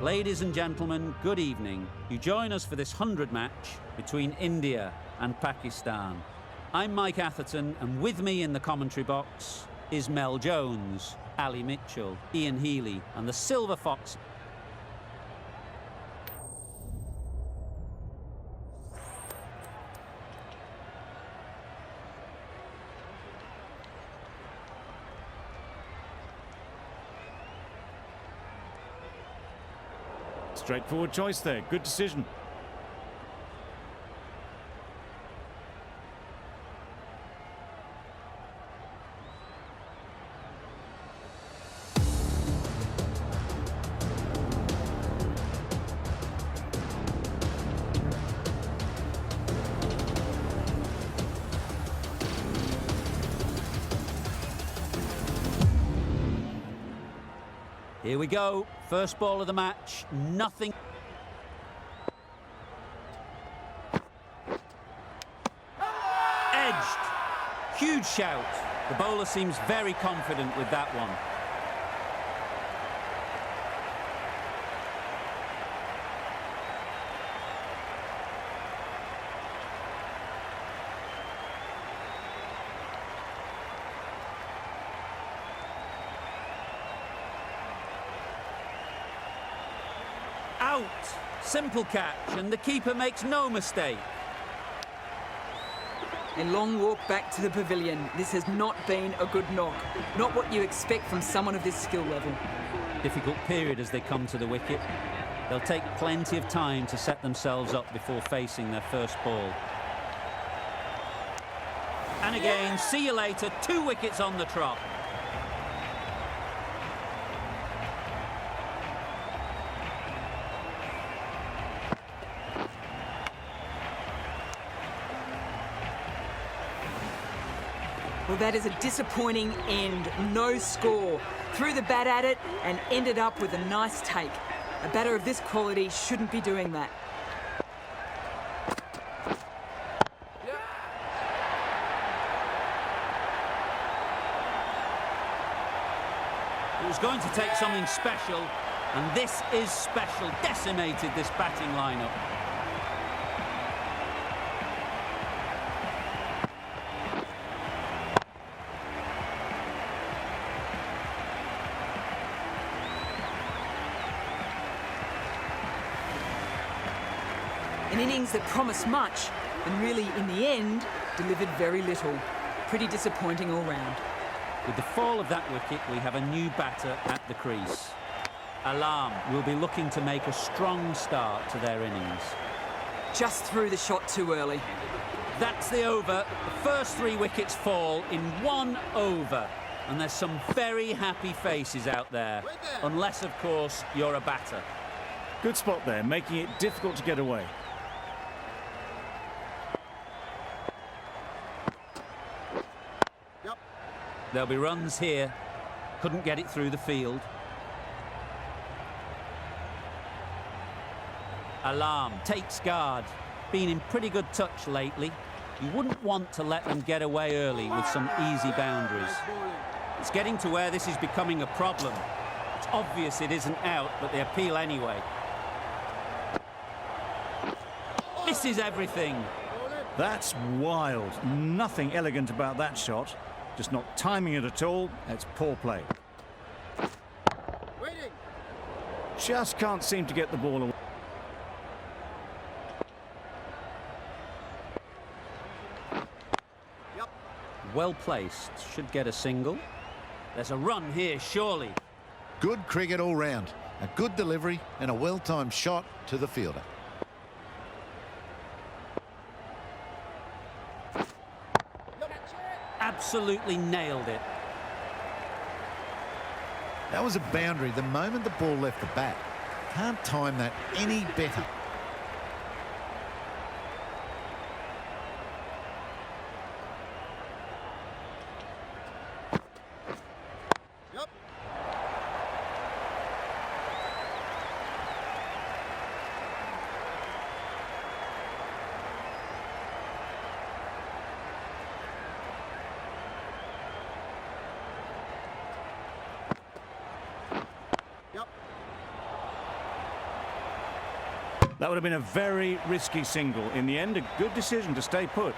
Ladies and gentlemen, good evening. You join us for this 100 match between India and Pakistan. I'm Mike Atherton, and with me in the commentary box is Mel Jones, Ali Mitchell, Ian Healy, and the Silver Fox. Straightforward choice there. Good decision. Here we go, first ball of the match, nothing. Edged, huge shout. The bowler seems very confident with that one. Out! Simple catch, and the keeper makes no mistake. A long walk back to the pavilion. This has not been a good knock. Not what you expect from someone of this skill level. Difficult period as they come to the wicket. They'll take plenty of time to set themselves up before facing their first ball. And again, see you later, 2 wickets on the trot. Well, that is a disappointing end. No score. Threw the bat at it and ended up with a nice take. A batter of this quality shouldn't be doing that. It was going to take something special, and this is special. Decimated this batting lineup. An innings that promised much and really, in the end, delivered very little. Pretty disappointing all round. With the fall of that wicket, we have a new batter at the crease. Alam will be looking to make a strong start to their innings. Just threw the shot too early. That's the over. The first 3 wickets fall in 1 over. And there's some very happy faces out there. Unless, of course, you're a batter. Good spot there, making it difficult to get away. There'll be runs here. Couldn't get it through the field. Alam takes guard. Been in pretty good touch lately. You wouldn't want to let them get away early with some easy boundaries. It's getting to where this is becoming a problem. It's obvious it isn't out, but they appeal anyway. This is everything. That's wild. Nothing elegant about that shot. Just not timing it at all. It's poor play. Just can't seem to get the ball away. Well placed. Should get a single. There's a run here, surely. Good cricket all round. A good delivery and a well-timed shot to the fielder. Absolutely nailed it. That was a boundary the moment the ball left the bat. Can't time that any better. That would have been a very risky single. In the end, a good decision to stay put.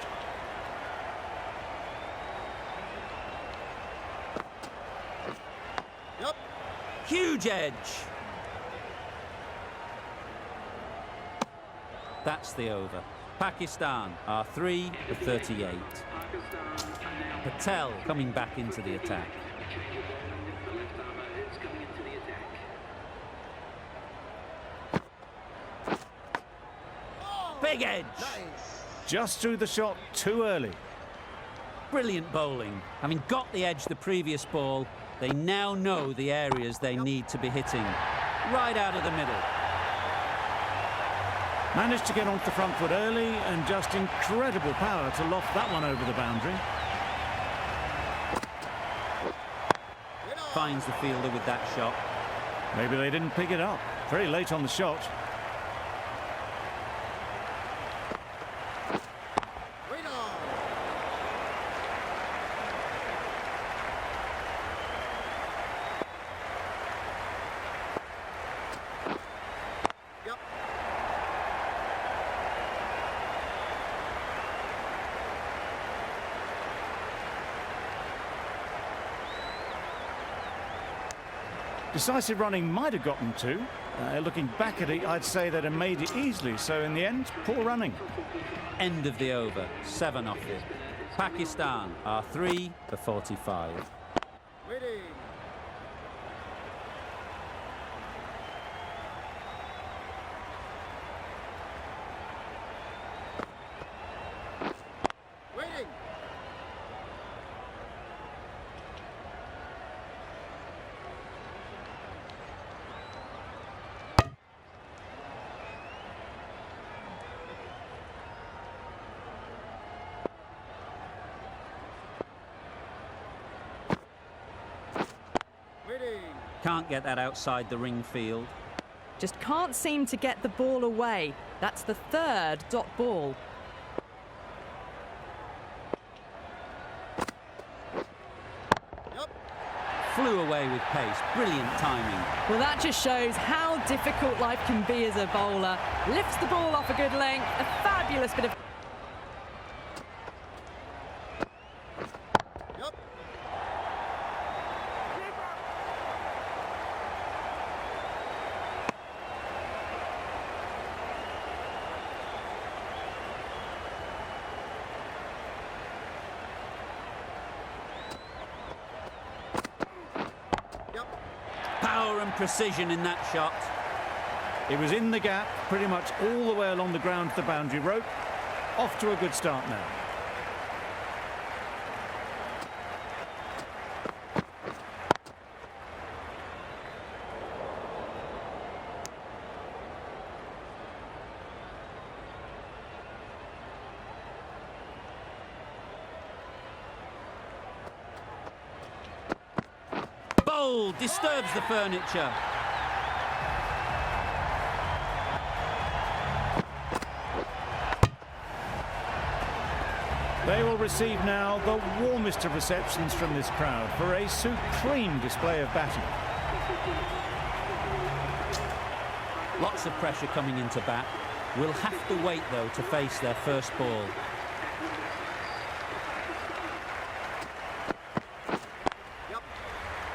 Yep. Huge edge. That's the over. Pakistan are 3 for 38. Patel coming back into the attack. Big edge. Just threw the shot too early. Brilliant bowling. Having got the edge the previous ball, they now know the areas they need to be hitting. Right out of the middle. Managed to get onto the front foot early and just incredible power to loft that one over the boundary. Finds the fielder with that shot. Maybe they didn't pick it up. Very late on the shot. Decisive running might have gotten two. Looking back at it, I'd say they'd have made it easily. So in the end, poor running. End of the over. 7 off it. Pakistan are 3 for 45. Waiting. Waiting. Can't get that outside the ring field. Just can't seem to get the ball away. That's the third dot ball. Yep. Flew away with pace. Brilliant timing. Well, that just shows how difficult life can be as a bowler. Lifts the ball off a good length. A fabulous bit of... Yep. Power and precision in that shot. It was in the gap, pretty much all the way along the ground to the boundary rope. Off to a good start now. Bowl disturbs the furniture. They will receive now the warmest of receptions from this crowd for a supreme display of batting. Lots of pressure coming into bat. Will have to wait, though, to face their first ball.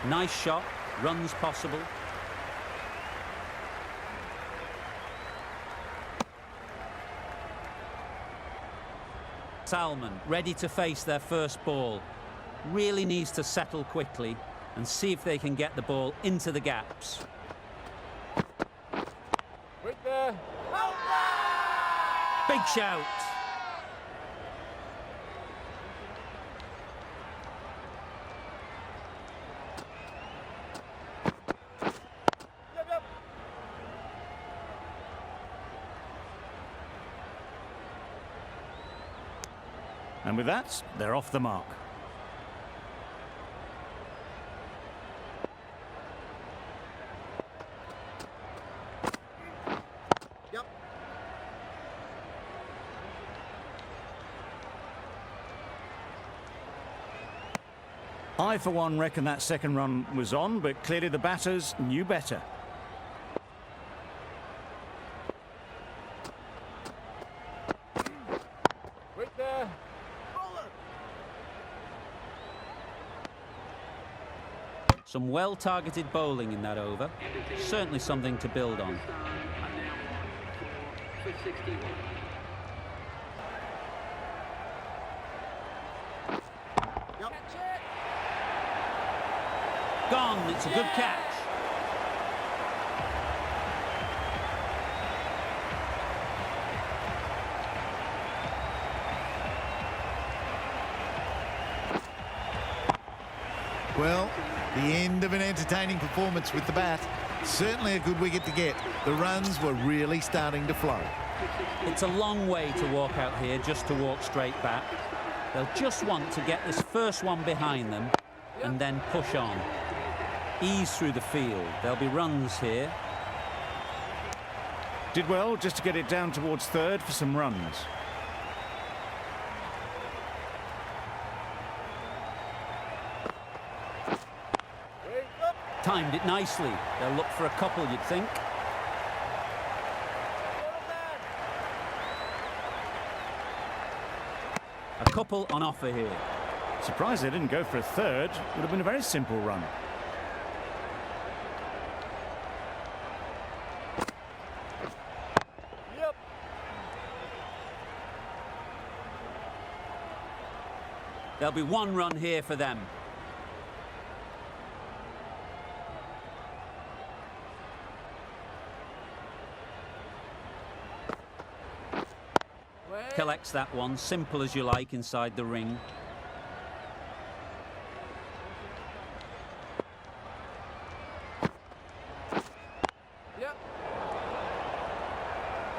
Nice shot, runs possible. Salman ready to face their first ball. Really needs to settle quickly and see if they can get the ball into the gaps. Big shout. And with that, they're off the mark. Yep. I, for one, reckon that second run was on, but clearly the batters knew better. Some well-targeted bowling in that over. Certainly something to build on. Gone, it's a good catch. Well, the end of an entertaining performance with the bat. Certainly a good wicket to get. The runs were really starting to flow. It's a long way to walk out here just to walk straight back. They'll just want to get this first one behind them and then push on. Ease through the field. There'll be runs here. Did well just to get it down towards third for some runs. Timed it nicely. They'll look for a couple, you'd think. A couple on offer here. Surprised they didn't go for a third. Would have been a very simple run. There'll be one run here for them. Collects that one, simple as you like, inside the ring.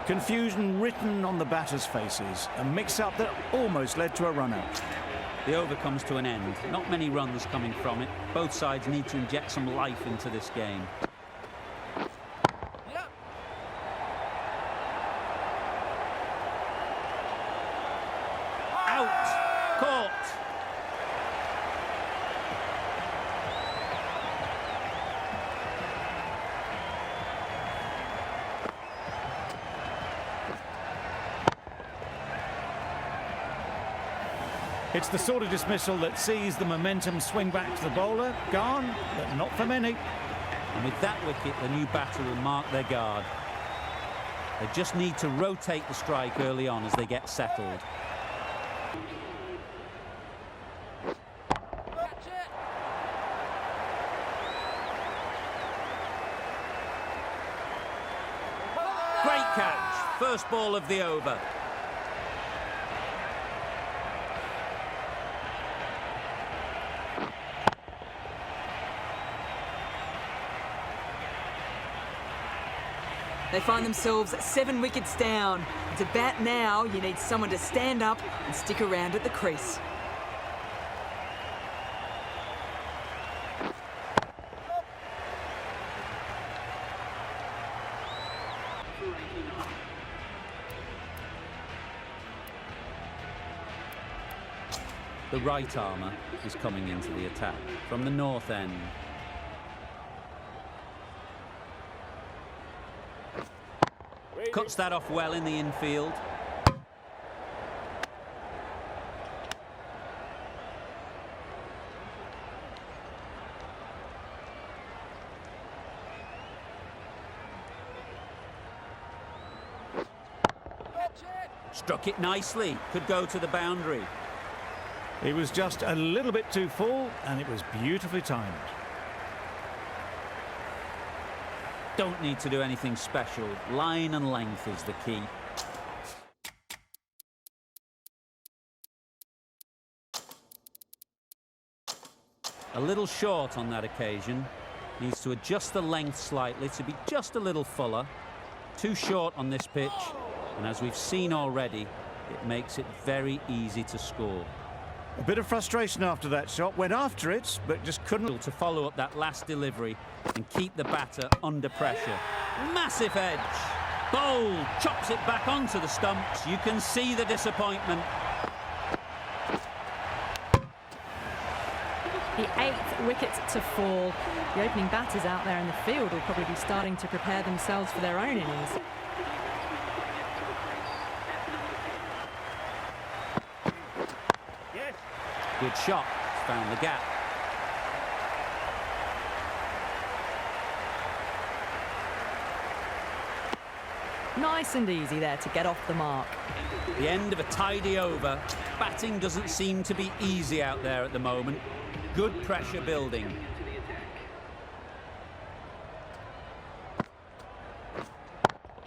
Confusion written on the batters' faces. A mix-up that almost led to a run-out. The over comes to an end. Not many runs coming from it. Both sides need to inject some life into this game. Out! Caught! It's the sort of dismissal that sees the momentum swing back to the bowler. Gone, but not for many. And with that wicket, the new batter will mark their guard. They just need to rotate the strike early on as they get settled. Great catch. First ball of the over. They find themselves 7 wickets down. And to bat now, you need someone to stand up and stick around at the crease. The right armour is coming into the attack from the north end. Cuts that off well in the infield. Struck it nicely. Could go to the boundary. He was just a little bit too full, and it was beautifully timed. Don't need to do anything special. Line and length is the key. A little short on that occasion. Needs to adjust the length slightly to be just a little fuller. Too short on this pitch, and as we've seen already, it makes it very easy to score. A bit of frustration after that shot. Went after it, but just couldn't. To follow up that last delivery and keep the batter under pressure. Massive edge. Bold, chops it back onto the stumps. You can see the disappointment. The 8th wicket to fall. The opening batters out there in the field will probably be starting to prepare themselves for their own innings. Good shot. Found the gap. Nice and easy there to get off the mark. The end of a tidy over. Batting doesn't seem to be easy out there at the moment. Good pressure building.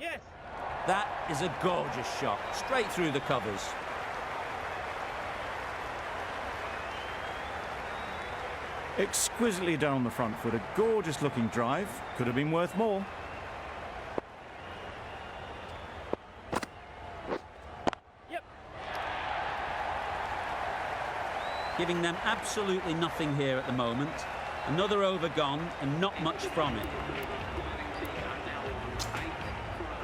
Yes. That is a gorgeous shot, straight through the covers. Exquisitely done on the front foot. A gorgeous looking drive. Could have been worth more. Yep. Giving them absolutely nothing here at the moment. Another over gone and not much from it.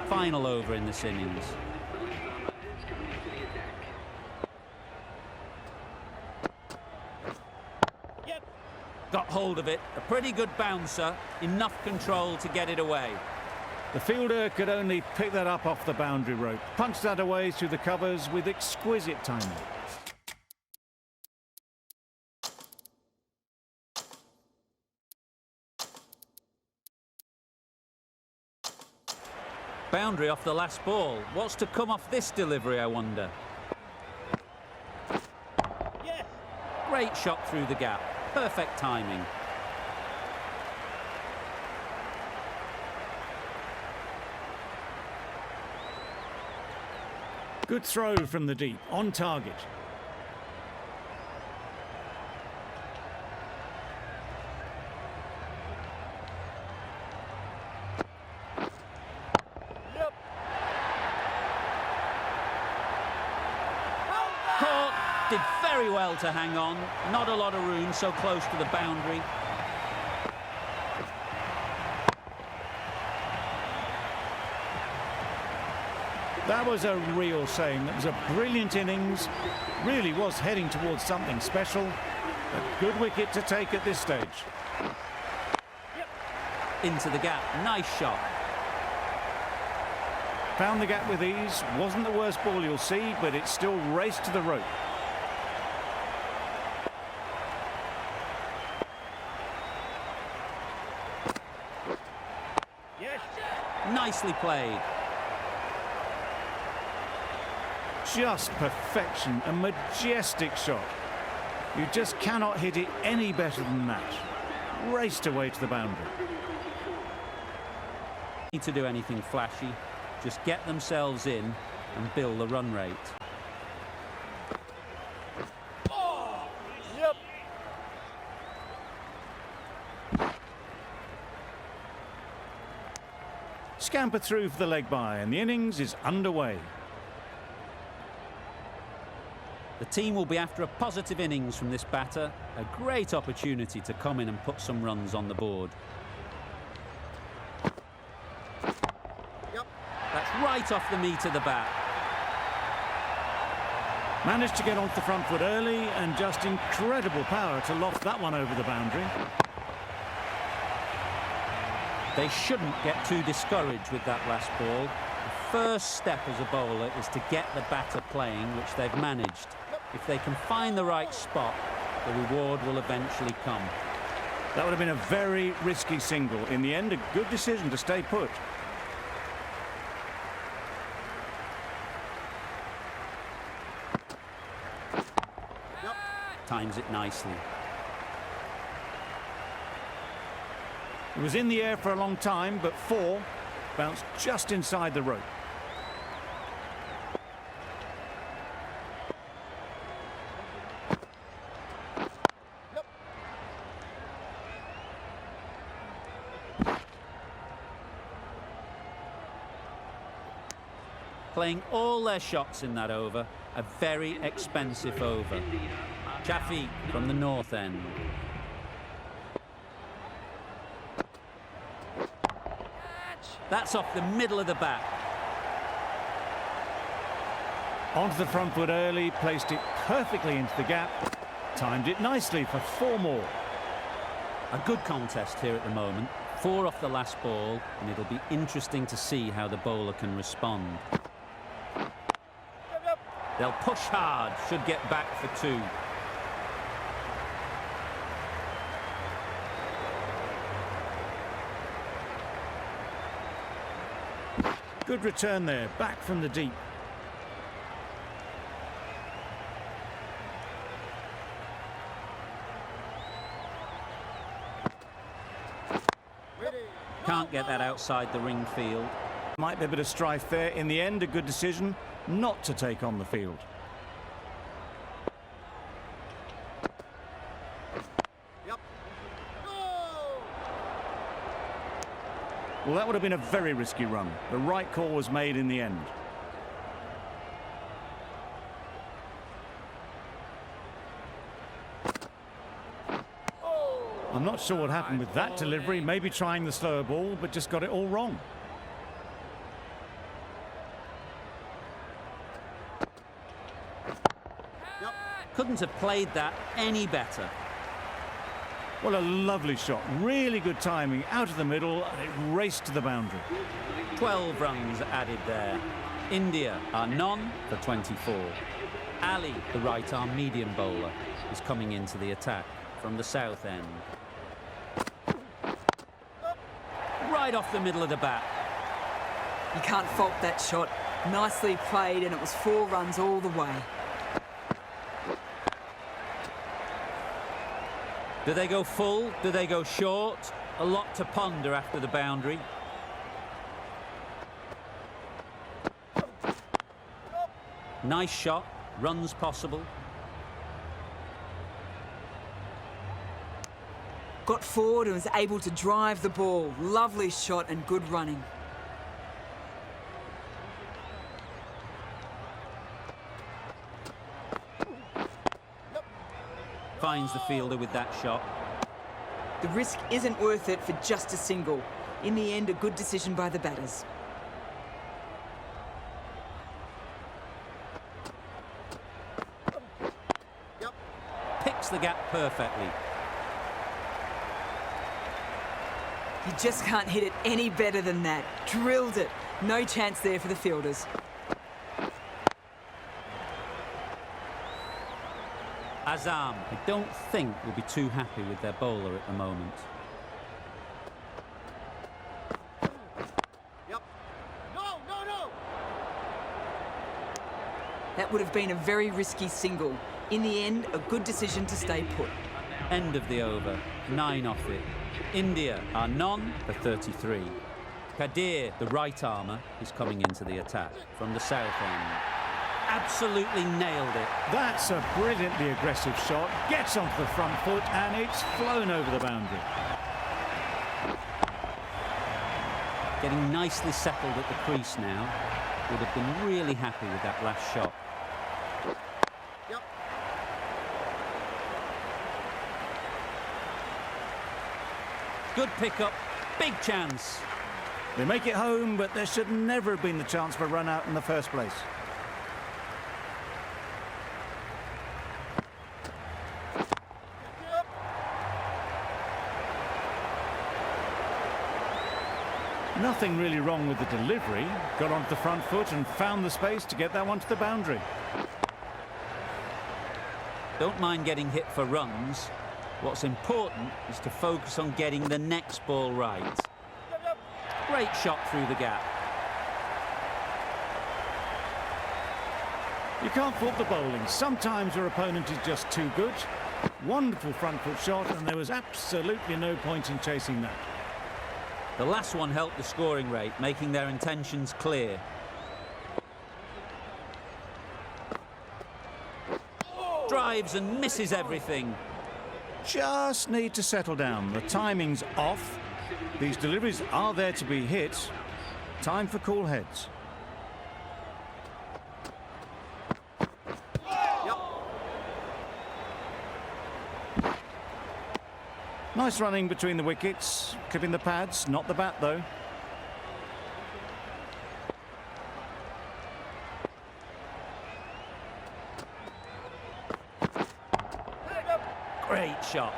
Final over in this innings. Yep. Got hold of it. A pretty good bouncer. Enough control to get it away. The fielder could only pick that up off the boundary rope. Punched that away through the covers with exquisite timing. Boundary off the last ball. What's to come off this delivery, I wonder? Yes. Great shot through the gap. Perfect timing. Good throw from the deep, on target. Yep. Caught. Did very well to hang on. Not a lot of room, so close to the boundary. That was a real shame. That was a brilliant innings. Really was heading towards something special. A good wicket to take at this stage. Into the gap. Nice shot. Found the gap with ease. Wasn't the worst ball you'll see, but it still raced to the rope. Yes. Nicely played. Just perfection, a majestic shot. You just cannot hit it any better than that. Raced away to the boundary. Need to do anything flashy. Just get themselves in and build the run rate. Yep. Scamper through for the leg by, and the innings is underway. The team will be after a positive innings from this batter. A great opportunity to come in and put some runs on the board. Yep. That's right off the meat of the bat. Managed to get onto the front foot early, and just incredible power to loft that one over the boundary. They shouldn't get too discouraged with that last ball. The first step as a bowler is to get the batter playing, which they've managed. If they can find the right spot, the reward will eventually come. That would have been a very risky single. In the end, a good decision to stay put. Times it nicely. It was in the air for a long time, but four bounced just inside the rope. Playing all their shots in that over. A very expensive over. Chaffee from the north end. That's off the middle of the bat. Onto the front foot early, placed it perfectly into the gap. Timed it nicely for four more. A good contest here at the moment. 4 off the last ball, and it'll be interesting to see how the bowler can respond. They'll push hard, should get back for 2. Good return there, back from the deep. Can't get that outside the ring field. Might be a bit of strife there. In the end, a good decision not to take on the field. Yep. Well, that would have been a very risky run. The right call was made in the end. I'm not sure what happened with that delivery. Maybe trying the slower ball, but just got it all wrong. Couldn't have played that any better. Well, a lovely shot. Really good timing. Out of the middle, and it raced to the boundary. 12 runs added there. India are none for 24. Ali, the right-arm medium bowler, is coming into the attack from the south end. Right off the middle of the bat. You can't fault that shot. Nicely played, and it was 4 runs all the way. Do they go full? Do they go short? A lot to ponder after the boundary. Nice shot. Runs possible. Got forward and was able to drive the ball. Lovely shot and good running. Finds the fielder with that shot. The risk isn't worth it for just a single. In the end, a good decision by the batters. Picks the gap perfectly. You just can't hit it any better than that. Drilled it. No chance there for the fielders. Azam, I don't think will be too happy with their bowler at the moment. Yep. No, no, no. That would have been a very risky single. In the end, a good decision to stay put. End of the over. 9 off it. India are none for 33. Kadir, the right armour, is coming into the attack from the south end. Absolutely nailed it. That's a brilliantly aggressive shot. Gets onto the front foot, and it's flown over the boundary. Getting nicely settled at the crease now. Would have been really happy with that last shot. Yep. Good pickup. Big chance. They make it home, but there should never have been the chance for a run out in the first place. Nothing really wrong with the delivery. Got onto the front foot and found the space to get that one to the boundary. Don't mind getting hit for runs. What's important is to focus on getting the next ball right. Great shot through the gap. You can't fault the bowling. Sometimes your opponent is just too good. Wonderful front foot shot, and there was absolutely no point in chasing that. The last one helped the scoring rate, making their intentions clear. Drives and misses everything. Just need to settle down. The timing's off. These deliveries are there to be hit. Time for cool heads. Nice running between the wickets, clipping the pads, not the bat though. Great shot.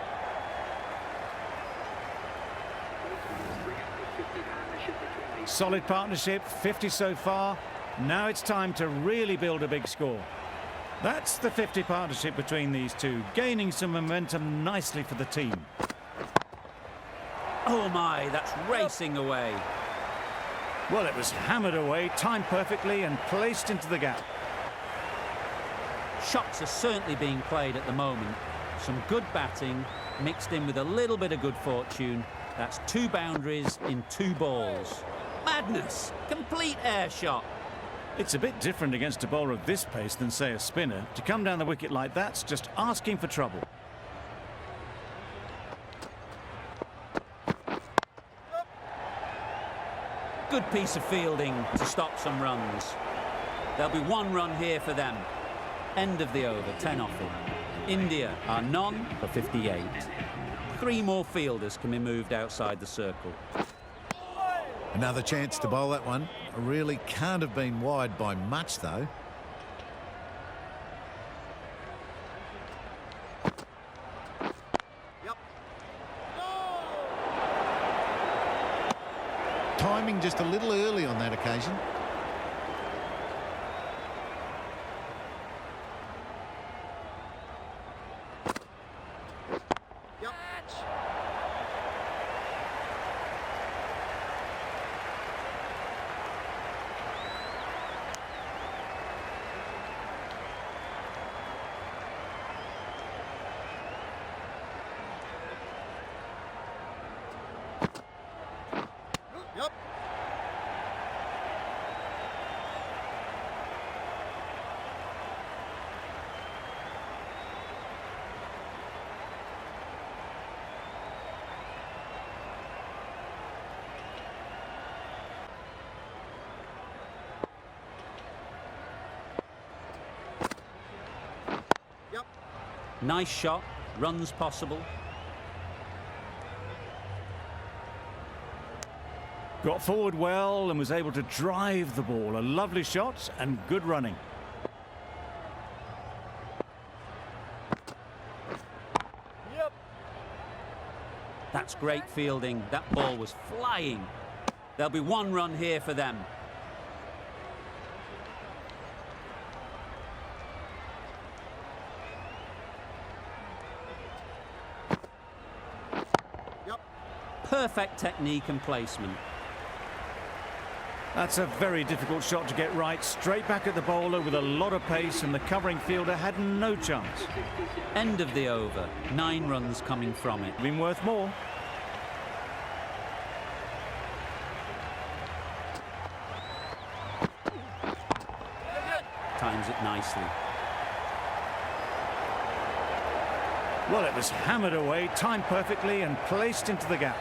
Solid partnership, 50 so far. Now it's time to really build a big score. That's the 50 partnership between these two, gaining some momentum nicely for the team. Oh my, that's racing away. Well, it was hammered away, timed perfectly and placed into the gap. Shots are certainly being played at the moment. Some good batting mixed in with a little bit of good fortune. That's 2 boundaries in 2 balls. Madness! Complete air shot. It's a bit different against a bowler of this pace than, say, a spinner. To come down the wicket like that's just asking for trouble. Good piece of fielding to stop some runs. There'll be 1 run here for them. End of the over, 10 off it. India are none for 58. 3 more fielders can be moved outside the circle. Another chance to bowl that one. Really can't have been wide by much, though. Yep. Timing just a little early on that occasion. Yep. Yep. Yep. Nice shot, runs possible. Got forward well and was able to drive the ball. A lovely shot and good running. Yep. That's great fielding. That ball was flying. There'll be 1 run here for them. Yep. Perfect technique and placement. That's a very difficult shot to get right. Straight back at the bowler with a lot of pace, and the covering fielder had no chance. End of the over. 9 runs coming from it. Been worth more. Times it nicely. Well, it was hammered away, timed perfectly and placed into the gap.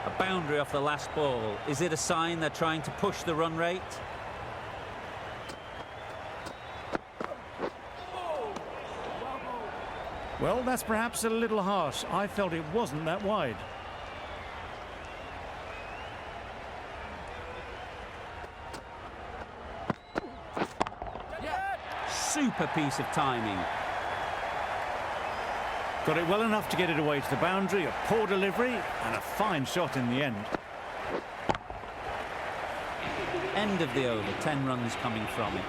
A boundary off the last ball. Is it a sign they're trying to push the run rate? Well, that's perhaps a little harsh. I felt it wasn't that wide. Super piece of timing. Got it well enough to get it away to the boundary, a poor delivery and a fine shot in the end. End of the over. 10 runs coming from it.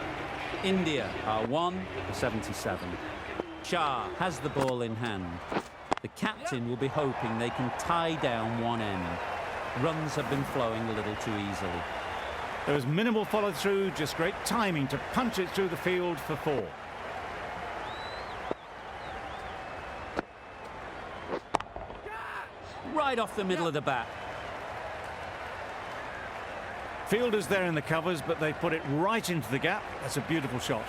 India are 1 for 77. Shah has the ball in hand. The captain will be hoping they can tie down one end. Runs have been flowing a little too easily. There was minimal follow-through, just great timing to punch it through the field for 4. Right off the middle of the bat. Fielders there in the covers, but they put it right into the gap. That's a beautiful shot.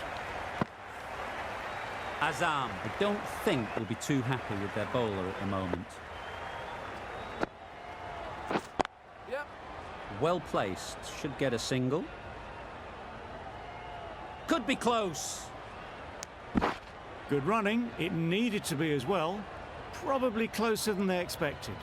Azam, I don't think will be too happy with their bowler at the moment. Yep. Well placed, should get a single. Could be close. Good running. It needed to be as well. Probably closer than they expected.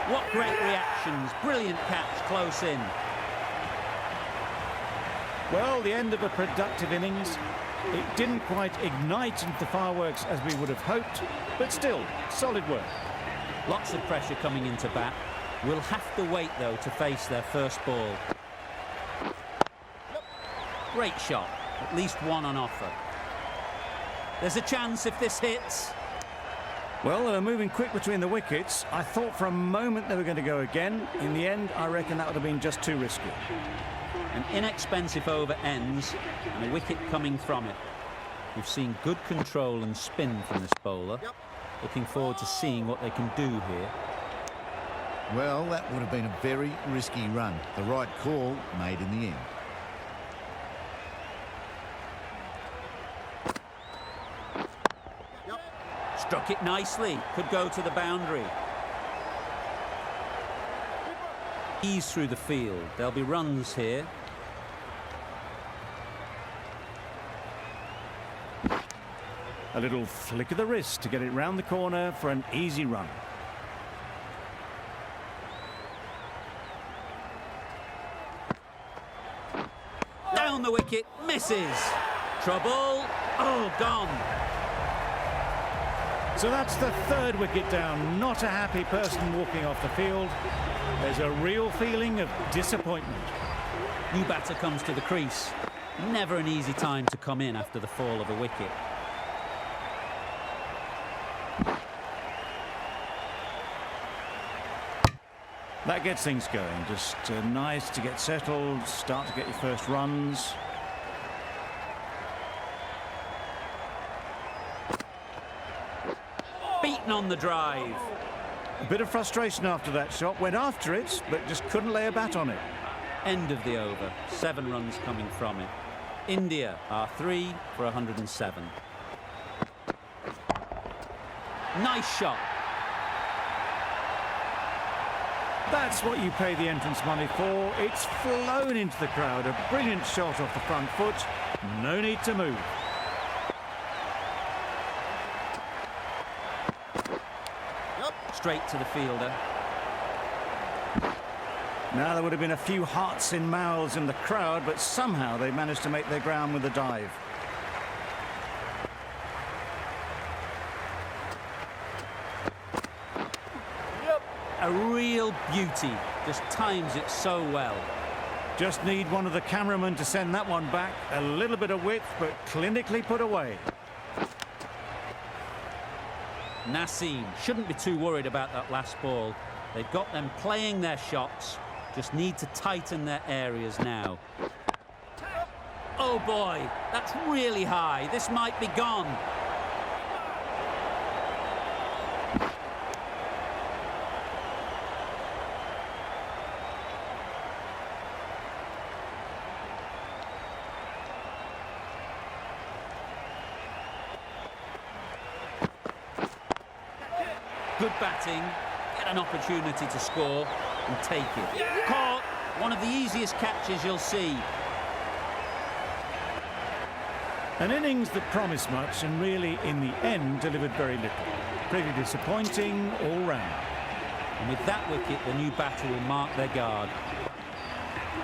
What great reactions. Brilliant catch close in. Well, the end of a productive innings. It didn't quite ignite into the fireworks as we would have hoped, but still, solid work. Lots of pressure coming into bat. Will have to wait, though, to face their first ball. Great shot. At least one on offer. There's a chance if this hits. Well, they were moving quick between the wickets. I thought for a moment they were going to go again. In the end, I reckon that would have been just too risky. An inexpensive over ends and a wicket coming from it. We've seen good control and spin from this bowler. Looking forward to seeing what they can do here. Well, that would have been a very risky run. The right call made in the end. Struck it nicely. Could go to the boundary. Ease through the field. There'll be runs here. A little flick of the wrist to get it round the corner for an easy run. Down the wicket. Misses. Trouble. Oh, gone. So that's the third wicket down. Not a happy person walking off the field. There's a real feeling of disappointment. New batter comes to the crease. Never an easy time to come in after the fall of a wicket. That gets things going. Just nice to get settled, start to get your first runs. Beaten on the drive. A bit of frustration after that shot. Went after it, but just couldn't lay a bat on it. End of the over. 7 runs coming from it. India are 3 for 107. Nice shot. That's what you pay the entrance money for. It's flown into the crowd. A brilliant shot off the front foot. No need to move. Straight to the fielder. Now there would have been a few hearts in mouths in the crowd, but somehow they managed to make their ground with a dive. A real beauty. Just times it so well. Just need one of the cameramen to send that one back. A little bit of width, but clinically put away. Naseem shouldn't be too worried about that last ball. They've got them playing their shots. Just need to tighten their areas now. Oh boy, that's really high. This might be gone. Good batting, get an opportunity to score and take it. Caught, one of the easiest catches you'll see. An innings that promised much and really, in the end, delivered very little. Pretty disappointing all round. And with that wicket, the new batter will mark their guard.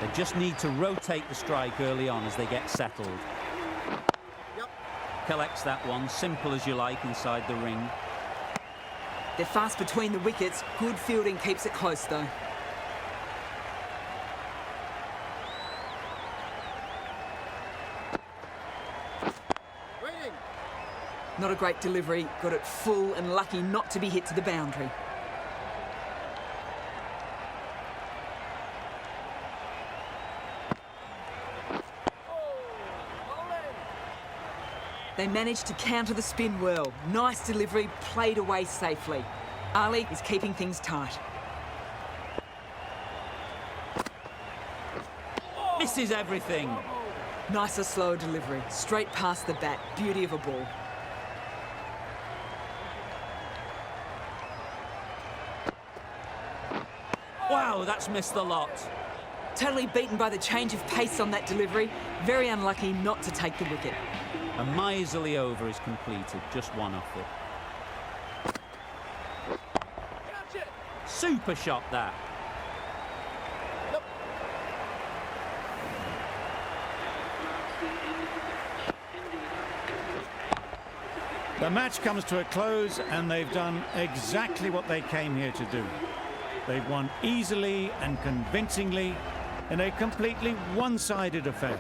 They just need to rotate the strike early on as they get settled. Collects that one, simple as you like, inside the ring. They're fast between the wickets. Good fielding keeps it close, though. Not a great delivery. Got it full and lucky not to be hit to the boundary. They managed to counter the spin well. Nice delivery, played away safely. Ali is keeping things tight. Misses everything. Nicer, slower delivery. Straight past the bat. Beauty of a ball. Wow, that's missed the lot. Totally beaten by the change of pace on that delivery. Very unlucky not to take the wicket. A miserly over is completed, just one off it. Super shot, that. The match comes to a close and they've done exactly what they came here to do. They've won easily and convincingly in a completely one-sided affair.